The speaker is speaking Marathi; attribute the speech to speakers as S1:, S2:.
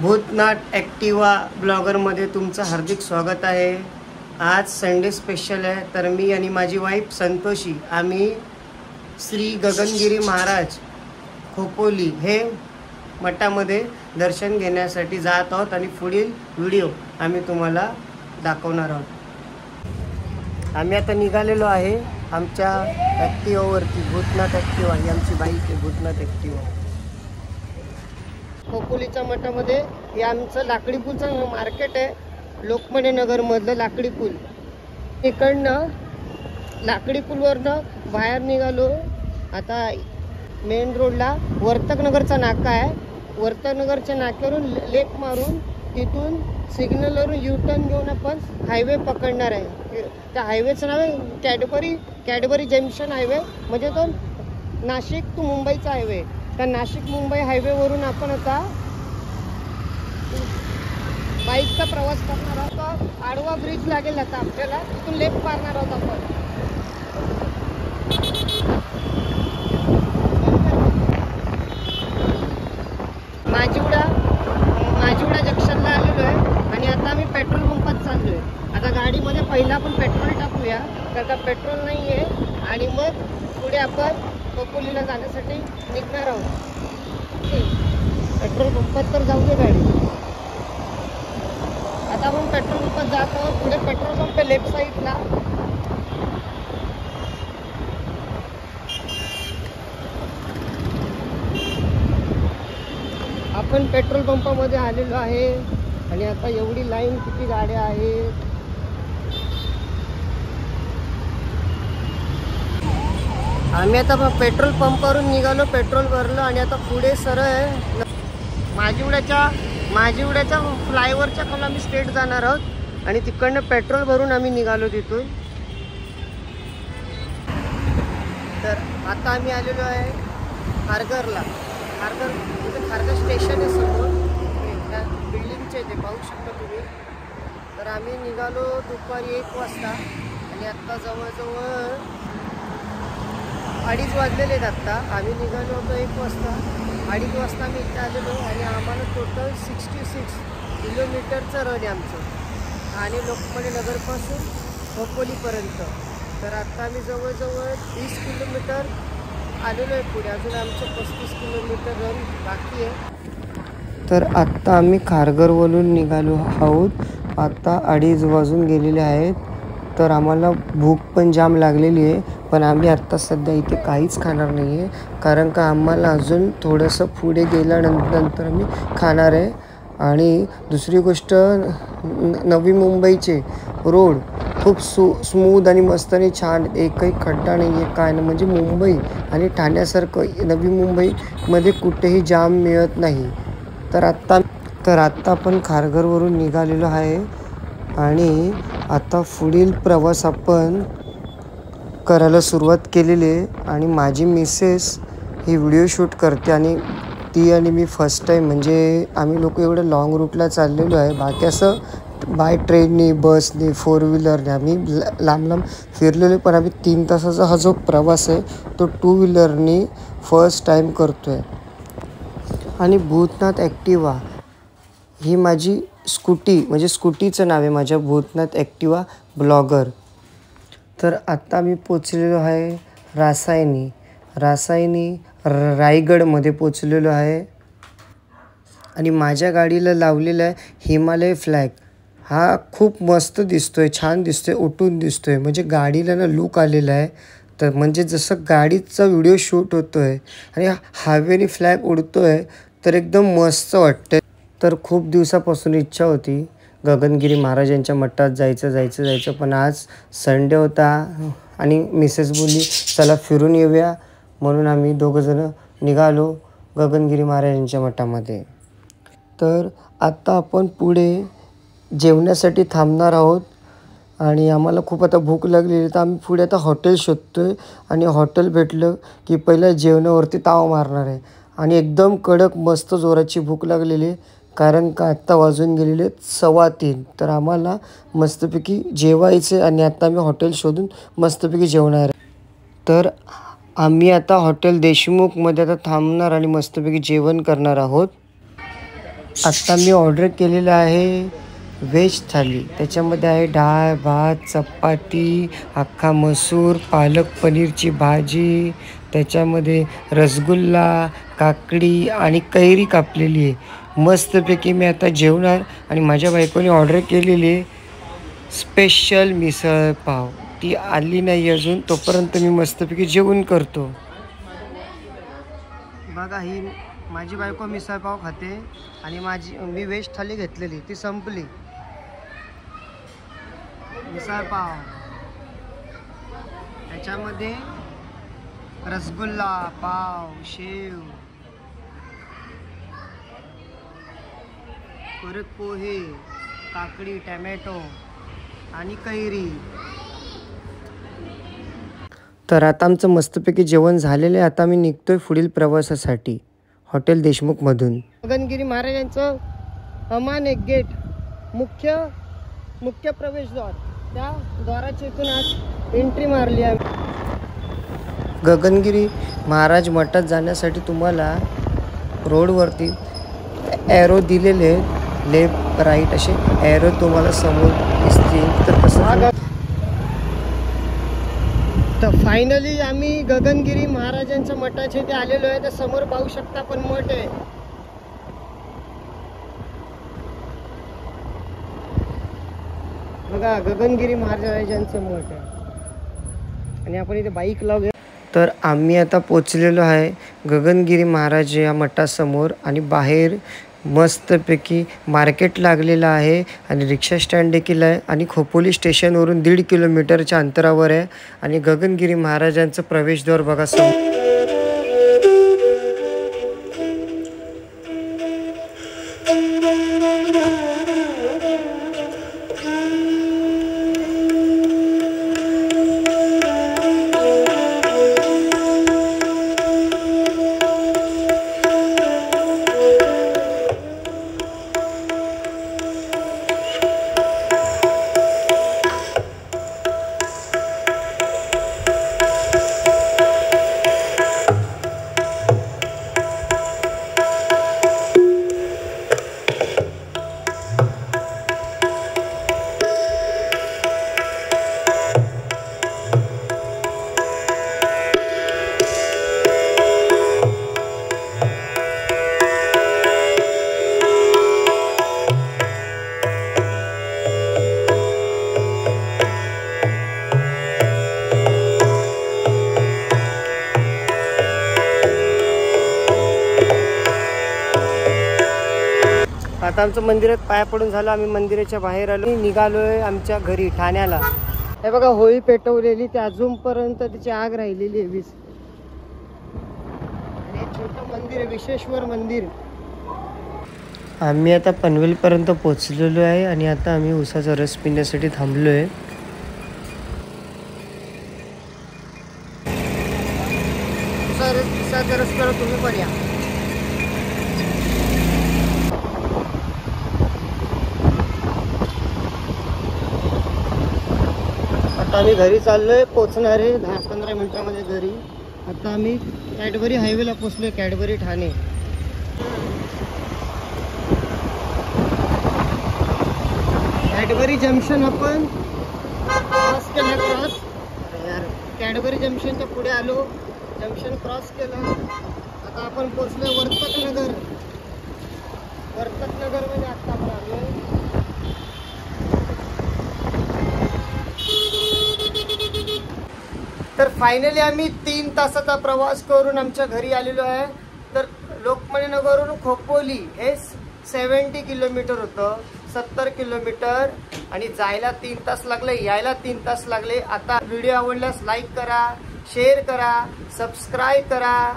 S1: भूतनाथ ॲक्टिवा ब्लॉगरमध्ये तुमचं हार्दिक स्वागत आहे। आज संडे स्पेशल आहे, तर मी आणि माझी वाईफ संतोषी आम्ही श्री गगनगिरी महाराज खोपोली हे मठामध्ये दर्शन घेण्यासाठी जात आहोत आणि पुढील व्हिडिओ आम्ही तुम्हाला दाखवणार आहोत। आम्ही आता निघालेलो आहे आमच्या ॲक्टिवावरती। भूतनाथ ॲक्टिवा ही आमची बाईक आहे, भूतनाथ ॲक्टिवा। खोपोलीच्या मठामध्ये हे आमचं लाकडी पूलचं मार्केट आहे, लोकमान्य नगरमधलं लाकडी पूल। इकडनं लाकडी पूलवरनं बाहेर निघालो। आता मेन रोडला वर्तकनगरचा नाका आहे, वर्तकनगरच्या नाक्यावरून लेफ्ट मारून तिथून सिग्नलवरून यू टर्न घेऊन आपण हायवे पकडणार आहे। त्या हायवेचं नाव आहे कॅडबरी जंक्शन हायवे, म्हणजे तो नाशिक टू मुंबईचा हायवे। त्या नाशिक मुंबई हायवेवरून आपण आता बाईकचा प्रवास करणार आहोत। आडवा ब्रिज लागेल आता आपल्याला, तिथून लेफ्ट मारणार आहोत आपण। माझीवडा जंक्शनला आलेलो आहे आणि आता आम्ही पेट्रोल पंपात चाललोय। आता गाडीमध्ये पहिला आपण पेट्रोल टाकूया, त्याचा पेट्रोल नाही आहे, आणि मग पुढे आपण खोपोलीला जाण्यासाठी निघणार आहोत। पेट्रोल पंपात तर जाऊ दे गाडी। आता आपण पेट्रोल पंपात जात आहोत। पुढे पेट्रोल पंप आहे लेफ्ट साईडला। आपण पेट्रोल पंपामध्ये आलेलो आहे आणि आता एवढी लाईन, किती गाड्या आहेत। आम्ही आता पेट्रोल पंपावरून निघालो, पेट्रोल भरलं आणि आता पुढे सरळ माझीवड्याच्या फ्लायओव्हरच्या खाली आम्ही स्ट्रेट जाणार आहोत आणि तिकडनं पेट्रोल भरून आम्ही निघालो तिथून। तर आता आम्ही आलेलो आहे खारघरला। खारघर स्टेशन आहे समोर, त्या बिल्डिंगचे ते पाहू शकता तुम्ही। तर आम्ही निघालो दुपारी 1 वाजता आणि आत्ता जवळजवळ 2:30 वाजलेले आहेत। आत्ता आम्ही निघालो होतो 1 वाजता, 2:30 वाजता आम्ही इथे आलेलो आणि आम्हाला टोटल 66 किलोमीटरचं रन आहे आमचं, आणि लोकमान्य नगरपासून खोपोलीपर्यंत। तर आत्ता आम्ही जवळजवळ 30 किलोमीटर आलेलो आहे पुढे, अजून आमचं 35 किलोमीटर रन बाकी आहे। तर आत्ता आम्ही खारघरवरून निघालो आहोत। आता 2:30 वाजून गेलेले आहेत, तर आम्हाला भूक पण जाम लागलेली आहे, पण आम्ही आत्ता सध्या इथे काहीच खाणार नाही आहे, कारण का आम्हाला अजून थोडंसं पुढे गेल्यानंतर आम्ही खाणार आहे। आणि दुसरी गोष्ट, नवी मुंबईचे रोड खूप स्मूथ आणि मस्त आणि छान, एकही खड्डा नाही आहे, काय नाही, म्हणजे मुंबई आणि ठाण्यासारखं नवी मुंबईमध्ये कुठेही जाम मिळत नाही। तर आत्ता आपण खारघरवरून निघालेलो आहे आणि आता पुढील प्रवास आपण करायला सुरुवात केलेली आहे। आणि माझी मिसेस ही व्हिडिओ शूट करते आणि ती आणि मी फर्स्ट टाईम, म्हणजे आम्ही लोक एवढं लाँग रूटला चाललेलो आहे। बाकी असं बाय ट्रेननी, बसनी, 4 व्हीलरने आम्ही लांब फिरलेलो, पण आम्ही 3 तासाचा हा जो प्रवास आहे तो 2 व्हीलरनी फर्स्ट टाईम करतो आहे। आणि भूतनाथ ॲक्टिवा ही माझी स्कूटी, म्हणजे स्कूटीचं नाव आहे माझ्या, भूतनाथ ॲक्टिवा ब्लॉगर। तर आत्ता मी पोचलेलो आहे रासायनी रायगडमध्ये पोचलेलो आहे। आणि माझ्या गाडीला लावलेला आहे हिमालय फ्लॅग। हा खूप मस्त दिसतोय, छान दिसतोय, उठून दिसतोय, म्हणजे गाडीला ना लूक आलेला आहे। तर म्हणजे जसं गाडीचा व्हिडिओ शूट होतोय आणि हायवेने फ्लॅग उडतोय, तर एकदम मस्त वाटतंय। तर खूप दिवसापासून इच्छा होती गगनगिरी महाराजांच्या मठात जायचं, पण आज संडे होता आणि मिसेस बोलली चला फिरून येऊया, म्हणून आम्ही दोघंजणं निघालो गगनगिरी महाराजांच्या मठामध्ये। तर आत्ता आपण पुढे जेवण्यासाठी थांबणार आहोत आणि आम्हाला खूप आता भूक लागलेली, तर आम्ही पुढे आता हॉटेल शोधतोय आणि हॉटेल भेटलं की पहिलं जेवणावरती ताव मारणार आहे। आणि एकदम कडक मस्त जोराची भूक लागलेली, कारण का आत्ता वाजून गेलेले 3:15। तर आम्हाला मस्तपैकी जेवायचं आणि आता आम्ही हॉटेल शोधून मस्तपैकी जेवणार आहे। तर आम्ही आता हॉटेल देशमुखमध्ये आता थांबणार आणि मस्तपैकी जेवण करणार आहोत। आता मी ऑर्डर केलेलं आहे व्हेज थाली. त्याच्यामध्ये आहे डाळ, भात, चपाती, अख्खा मसूर, पालक पनीरची भाजी, त्याच्यामध्ये रसगुल्ला, काकडी आणि कैरी कापलेली आहे. मस्तपैकी मी आता जेवणार. आणि माझ्या बायकोने ऑर्डर केलेली आहे स्पेशल मिसळ पाव. ती आली नाही अजून, तोपर्यंत मी मस्तपैकी जेवण करतो. बघा, ही माझी बायको मिसळ पाव खाते आणि मी व्हेज थाली घेतलेली, ती संपली. मिसळ पाव, त्याच्यामध्ये रसगुल्ला, पाव, शेव, परत पोहे, काकडी, टमॅटो आणि कैरी. तर आता आमचं मस्तपैकी जेवण झालेलं आहे. आता मी निघतोय पुढील प्रवासासाठी हॉटेल देशमुखमधून. गगनगिरी महाराजांचं अमानिक गेट, मुख्य प्रवेशद्वार, त्या द्वाराच्या इथून आज एंट्री मारली आहे. गगनगिरी महाराज मठात जाण्यासाठी तुम्हाला रोडवरती ॲरो दिलेले आहेत, लेफ्ट राईट असे ॲरो तुम्हाला समोर दिसतील. तर तसं तर फायनली आम्ही गगनगिरी महाराजांच्या मठाचे इथे आलेलो आहे. तर समोर पाहू शकता पण मठ आहे. बघा, गगनगिरी महाराजांचं मठ आहे. आणि आपण इथे बाईक लावूया. तर आम्ही आता पोचलेलो आहे गगनगिरी महाराज या मठासमोर. आणि बाहेर मस्तपैकी मार्केट लागलेलं आहे आणि रिक्षा स्टँड देखील आहे. आणि खोपोली स्टेशनवरून 1.5 किलोमीटरच्या अंतरावर आहे. आणि गगनगिरी महाराजांचं प्रवेशद्वार बघा समोर. आता आमचं मंदिरात पाया पडून झालं. आम्ही मंदिराच्या बाहेर आलो, निघालोय आमच्या घरी ठाण्याला. हे बघा, होळी पेटवलेली, ते अजूनपर्यंत तिची आग राहिलेली आहे वीज. आणि छोटं मंदिर आहे, विश्वेश्वर मंदिर. आम्ही आता पनवेलपर्यंत पोचलेलो आहे. आणि आता आम्ही उसाचा रस पिण्यासाठी थांबलो आहे. उसाचा रस करा तुम्ही पण या. आता आम्ही घरी चाललोय, पोचणार आहे 10-15 मिनिटांमध्ये घरी. आता आम्ही कॅडबरी हायवेला पोचलोय, कॅडबरी ठाणे. कॅडबरी जंक्शन आपण क्रॉस केलं. कॅडबरी जंक्शनच्या पुढे आलो, जंक्शन क्रॉस केलं. आता आपण पोचलोय वर्तकनगर. वर्तकनगरमध्ये आता आपण आलोय. तर फायनली आम्ही 3 तासाचा प्रवास करून आमच्या घरी आलेलो आहे. तर लोकमान्य नगरवरून खोपोली हे 70 किलोमीटर होतं, 70 किलोमीटर. आणि जायला 3 तास लागले, यायला 3 तास लागले. आता व्हिडिओ आवडल्यास लाईक करा, शेअर करा, सबस्क्राईब करा.